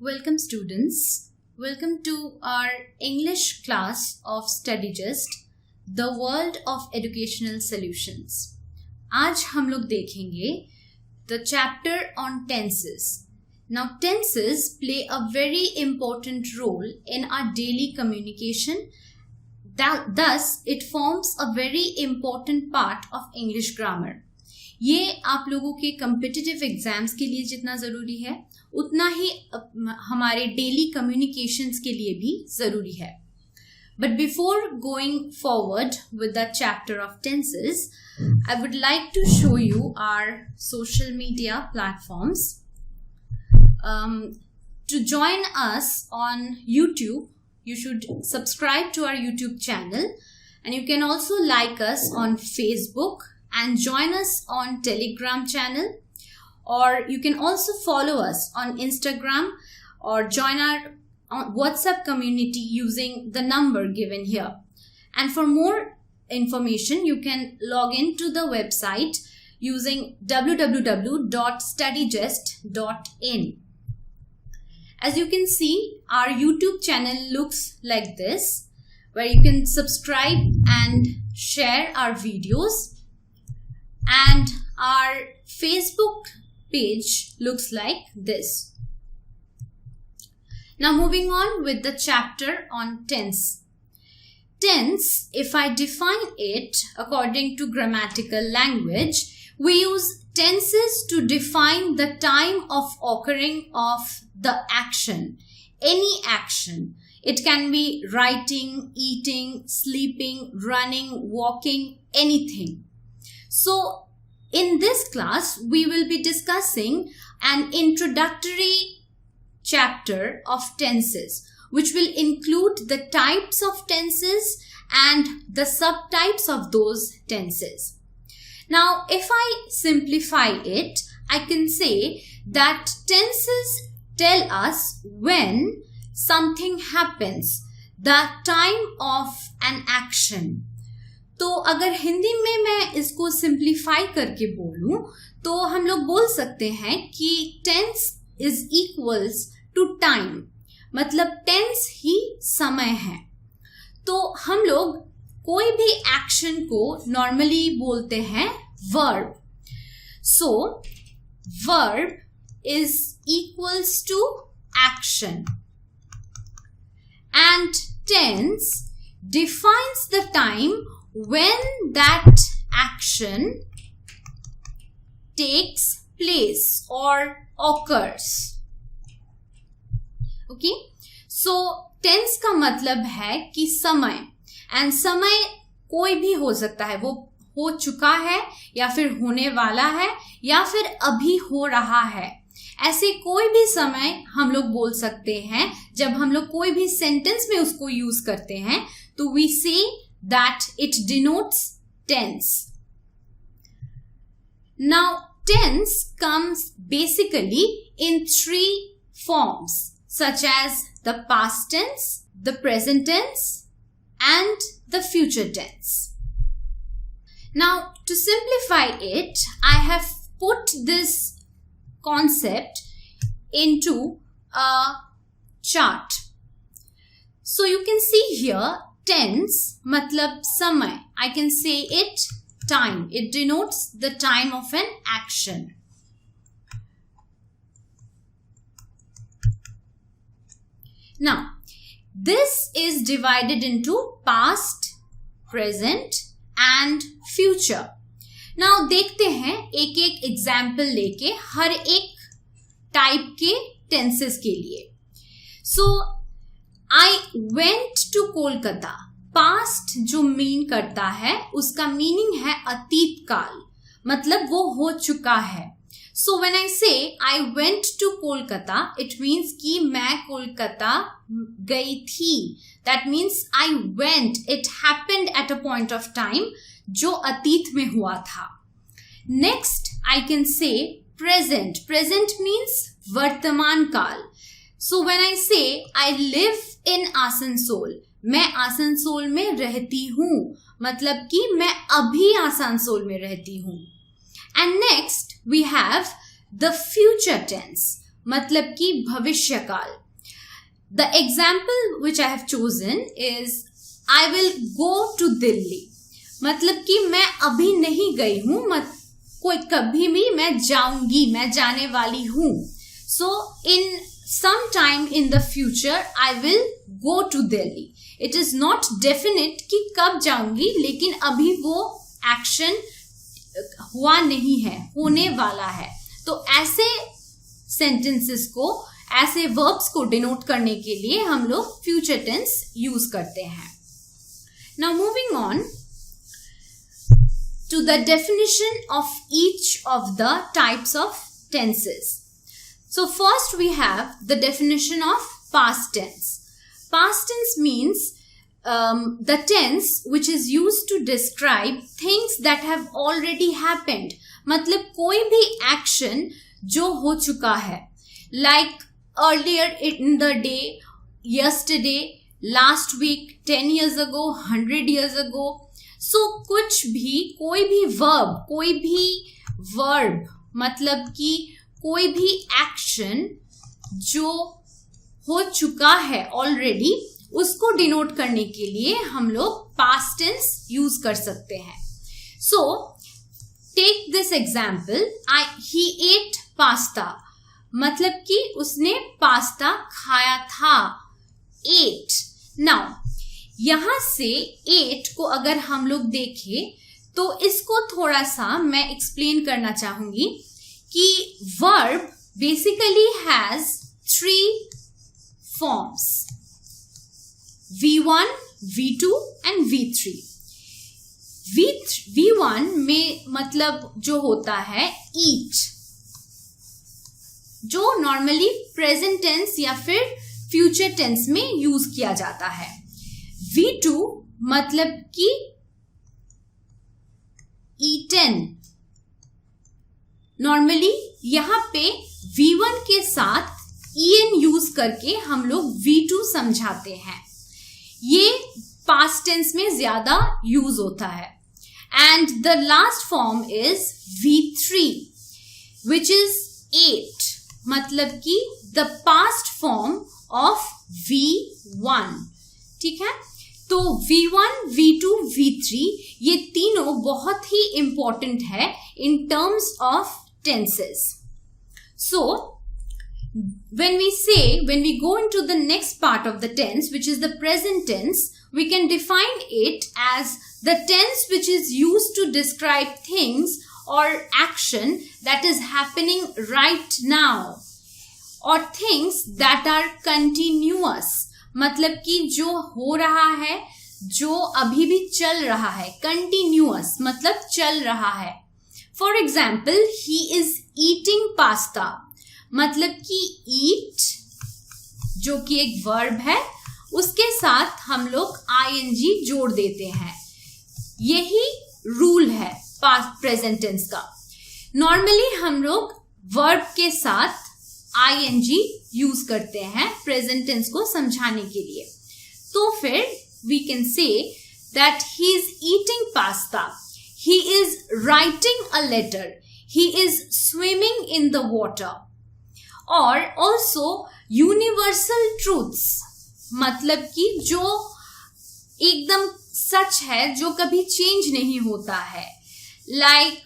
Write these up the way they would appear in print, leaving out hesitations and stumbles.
Welcome students. Welcome to our English class of StudyGist, the world of educational solutions. आज हम लोग देखेंगे the chapter on tenses. Now tenses play a very important role in our daily communication. Thus it forms a very important part of English grammar. ये आप लोगों के competitive exams के लिए जितना ज़रूरी है उतना ही हमारे डेली कम्युनिकेशंस के लिए भी ज़रूरी है. But before going forward with the chapter of tenses, I would like to show you our social media platforms. To join us on YouTube, you should subscribe to our YouTube channel, and you can also like us on Facebook and join us on Telegram channel, or you can also follow us on Instagram or join our WhatsApp community using the number given here. And for more information, you can log into the website using www.studygist.in. As you can see, our YouTube channel looks like this, where you can subscribe and share our videos. And our Facebook page looks like this. Now moving on with the chapter on tense. Tense, if I define it according to grammatical language, we use tenses to define the time of occurring of the action, any action. It can be writing, eating, sleeping, running, walking, anything. So, in this class, we will be discussing an introductory chapter of tenses, which will include the types of tenses and the subtypes of those tenses. Now, if I simplify it, I can say that tenses tell us when something happens, the time of an action. तो अगर हिंदी में मैं इसको simplify करके बोलूं तो हम लोग बोल सकते हैं कि tense is equals to time, मतलब टेंस ही समय है. तो हम लोग कोई भी एक्शन को नॉर्मली बोलते हैं verb. So verb is equals to action and tense defines the time when that action takes place or occurs. Okay, so tense का मतलब है कि समय, and समय कोई भी हो सकता है, वो हो चुका है या फिर होने वाला है या फिर अभी हो रहा है. ऐसे कोई भी समय हम लोग बोल सकते हैं. जब हम लोग कोई भी सेंटेंस में उसको यूज करते हैं तो we say that it denotes tense. Now, tense comes basically in three forms, such as the past tense, the present tense, and the future tense. Now, to simplify it, I have put this concept into a chart. So, you can see here, tense मतलब समय. I can say it time. It denotes the time of an action. Now, this is divided into past, present and future. Now, देखते हैं एक एक example लेके हर एक type के tenses के लिए. So, I went to Kolkata. Past जो मीन करता है उसका मीनिंग है अतीत काल, मतलब वो हो चुका है. सो when I say I went to Kolkata, it means कि मैं कोलकाता गई थी. That means I went, it happened at a point of time जो अतीत में हुआ था. Next I can say present. Present means वर्तमान काल. So when I say I live in Asansol, मैं आसनसोल में रहती हूँ, मतलब कि मैं अभी आसनसोल में रहती हूँ. And next we have the future tense, मतलब कि भविष्यकाल. The example which I have chosen is I will go to Delhi. मतलब कि मैं अभी नहीं गई हूँ, कोई कभी भी मैं जाऊंगी, मैं जाने वाली हूँ. So in some time in the future I will go to Delhi. It is not definite कि कब जाऊंगी, लेकिन अभी वो एक्शन हुआ नहीं है, होने वाला है. तो ऐसे सेंटेंसेस को, ऐसे वर्ब्स को डिनोट करने के लिए हम लोग फ्यूचर टेंस यूज करते हैं. Now moving on to the definition of each of the types of tenses. So first we have the definition of past tense. Past tense means the tense which is used to describe things that have already happened. मतलब कोई भी action जो हो चुका है, like earlier in the day, yesterday, last week, 10 years ago, 100 years ago. So कुछ भी, कोई भी verb मतलब कि कोई भी एक्शन जो हो चुका है ऑलरेडी, उसको डिनोट करने के लिए हम लोग पास्ट टेंस यूज कर सकते हैं. So take this example, he ate pasta, मतलब कि उसने पास्ता खाया था. एट. नाउ यहां से एट को अगर हम लोग देखें तो इसको थोड़ा सा मैं एक्सप्लेन करना चाहूंगी कि verb basically has 3 forms: V1, V2 and V3. V1 में मतलब जो होता है eat, जो नॉर्मली प्रेजेंट टेंस या फिर फ्यूचर टेंस में यूज किया जाता है. V2 मतलब कि eaten. नॉर्मली यहाँ पे V1 के साथ en यूज करके हम लोग V2 समझाते हैं. ये पास्ट टेंस में ज्यादा यूज होता है. And the last form is V3 which is 8, मतलब कि the past form of V1. ठीक है, तो V1, V2, V3 ये तीनों बहुत ही इंपॉर्टेंट है in terms of tenses. So when we go into the next part of the tense, which is the present tense, we can define it as the tense which is used to describe things or action that is happening right now, or things that are continuous. मतलब कि जो हो रहा है, जो अभी भी चल रहा है. Continuous मतलब चल रहा है. For example, he is eating pasta. मतलब कि eat जो कि एक verb है, उसके साथ हम लोग ing जोड़ देते हैं. यही रूल है पास्ट प्रेजेंट टेंस का. नॉर्मली हम लोग verb के साथ ing यूज करते हैं प्रेजेंट टेंस को समझाने के लिए. तो फिर we can say that he is eating pasta. He is writing a letter. He is swimming in the water. Or also universal truths, मतलब कि जो एकदम सच है, जो कभी चेंज नहीं होता है. Like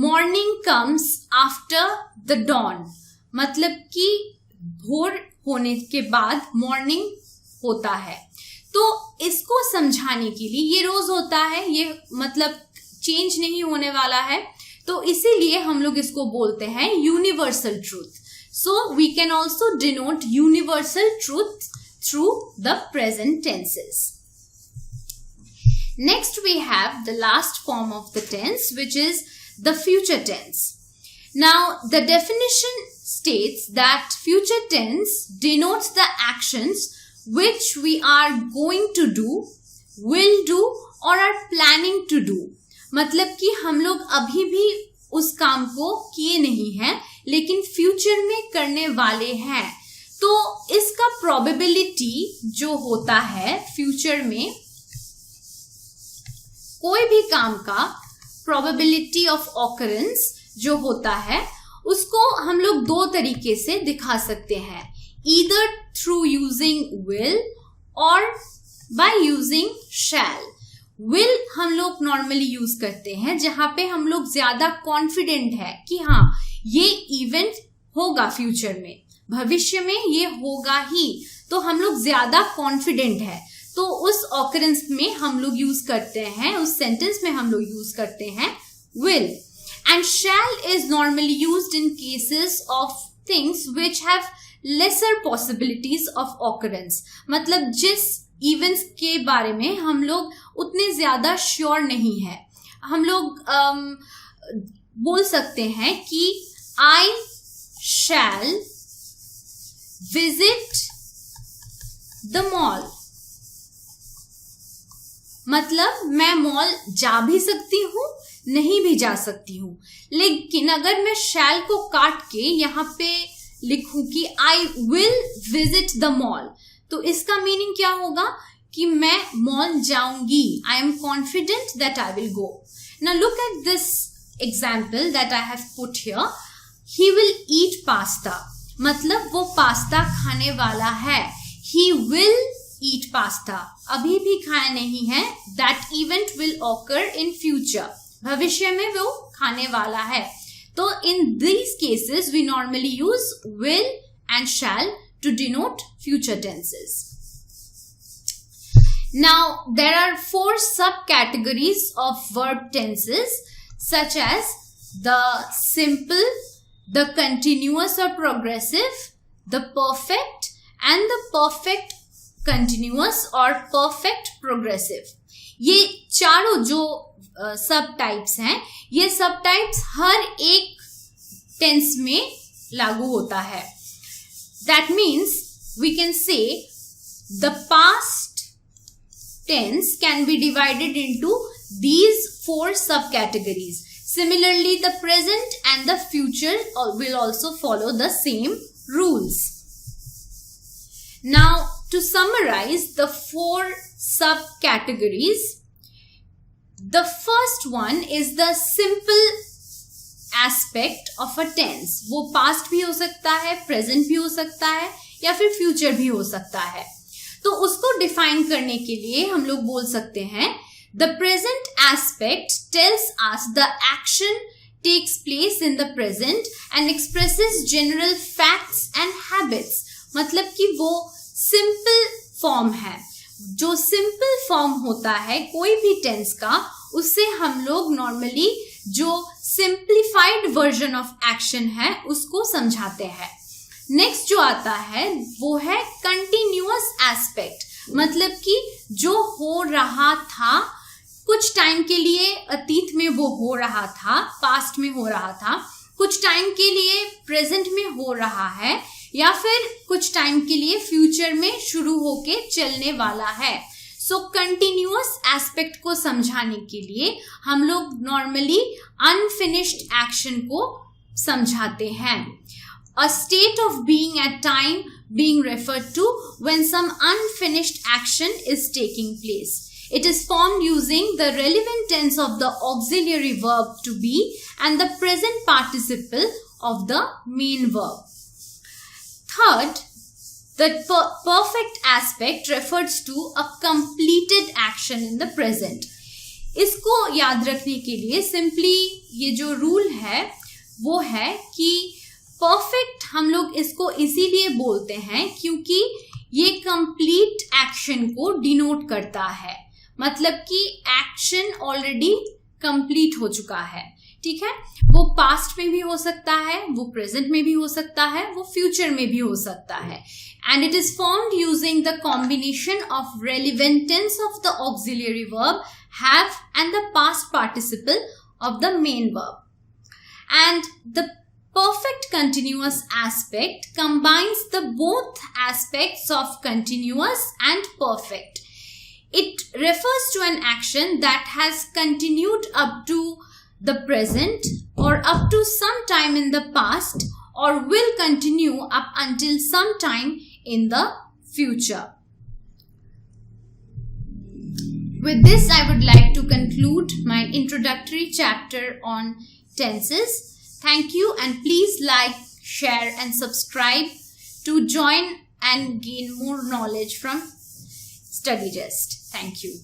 morning comes after the dawn, मतलब कि भोर होने के बाद मॉर्निंग होता है. तो इसको समझाने के लिए, ये रोज होता है, ये मतलब चेंज नहीं होने वाला है, तो इसीलिए हम लोग इसको बोलते हैं universal truth. So we can also denote universal truth through the present tenses. Next we have the last form of the tense, which is the future tense. Now the definition states that future tense denotes the actions which we are going to do, will do or are planning to do. मतलब कि हम लोग अभी भी उस काम को किए नहीं हैं, लेकिन फ्यूचर में करने वाले हैं. तो इसका प्रोबेबिलिटी जो होता है फ्यूचर में, कोई भी काम का प्रोबेबिलिटी ऑफ ऑकरेंस जो होता है, उसको हम लोग दो तरीके से दिखा सकते हैं, either through using will और by using shall। will हम लोग नॉर्मली यूज करते हैं जहां पे हम लोग ज्यादा कॉन्फिडेंट है कि हाँ ये इवेंट होगा, फ्यूचर में, भविष्य में ये होगा ही, तो हम लोग ज्यादा कॉन्फिडेंट है, तो उस ऑकरेंस में हम लोग यूज करते हैं, उस सेंटेंस में हम लोग यूज करते हैं will। and shall is normally used in cases of things which have lesser possibilities of occurrence। मतलब जिस इवेंट्स के बारे में हम लोग उतने ज्यादा श्योर नहीं है, हम लोग बोल सकते हैं कि I shall visit the mall। मतलब मैं मॉल जा भी सकती हूँ, नहीं भी जा सकती हूँ। लेकिन अगर मैं shall को काट के यहाँ पे लिखूं कि I will visit the mall, तो इसका मीनिंग क्या होगा कि मैं मॉल जाऊंगी। I am confident that I will go। Now look at this example that I have put here। He will eat pasta। मतलब वो पास्ता खाने वाला है। He will eat pasta। अभी भी खाया नहीं है। That event will occur in future। भविष्य में वो खाने वाला है। तो in these cases we normally use will and shall to denote future tenses। Now there are 4 subcategories of verb tenses such as the simple, the continuous or progressive, the perfect and the perfect continuous or perfect progressive। ये चारों जो सब types हैं, ये सब types हर एक tense में लागू होता है। That means we can say the past tense can be divided into these 4 subcategories। Similarly, the present and the future will also follow the same rules। Now, to summarize the 4 subcategories, the first one is the simple aspect of a tense। वो past भी हो सकता है, present भी हो सकता है या फिर future भी हो सकता है। तो उसको define करने के लिए हम लोग बोल सकते हैं the present aspect tells us the action takes place in the present and expresses general facts and habits। मतलब कि वो simple form है। जो simple form होता है कोई भी tense का, उससे हम लोग normally जो simplified version of action है उसको समझाते हैं। नेक्स्ट जो आता है वो है continuous aspect। मतलब कि जो हो रहा था कुछ टाइम के लिए, अतीत में वो हो रहा था, पास्ट में हो रहा था, कुछ टाइम के लिए प्रेजेंट में हो रहा है या फिर कुछ टाइम के लिए फ्यूचर में शुरू होके चलने वाला है। सो कंटिन्यूअस एस्पेक्ट को समझाने के लिए हम लोग नॉर्मली अनफिनिश्ड एक्शन को समझाते हैं। A state of being at time being referred to when some unfinished action is taking place। It is formed using the relevant tense of the auxiliary verb to be and the present participle of the main verb। Third, the perfect aspect refers to a completed action in the present। इसको याद रखने के लिए simply ये जो rule है वो है कि परफेक्ट हम लोग इसको इसीलिए बोलते हैं क्योंकि ये कंप्लीट एक्शन को डिनोट करता है। मतलब कि एक्शन ऑलरेडी कंप्लीट हो चुका है। ठीक है, वो पास्ट में भी हो सकता है, वो प्रेजेंट में भी हो सकता है, वो फ्यूचर में भी हो सकता है। And it is formed using the combination of relevant tense of the auxiliary verb have and the past participle of the main verb। And the perfect continuous aspect combines the both aspects of continuous and perfect। It refers to an action that has continued up to the present or up to some time in the past or will continue up until some time in the future। With this, I would like to conclude my introductory chapter on tenses। Thank you, and please like, share and subscribe to join and gain more knowledge from StudyGest. Thank you.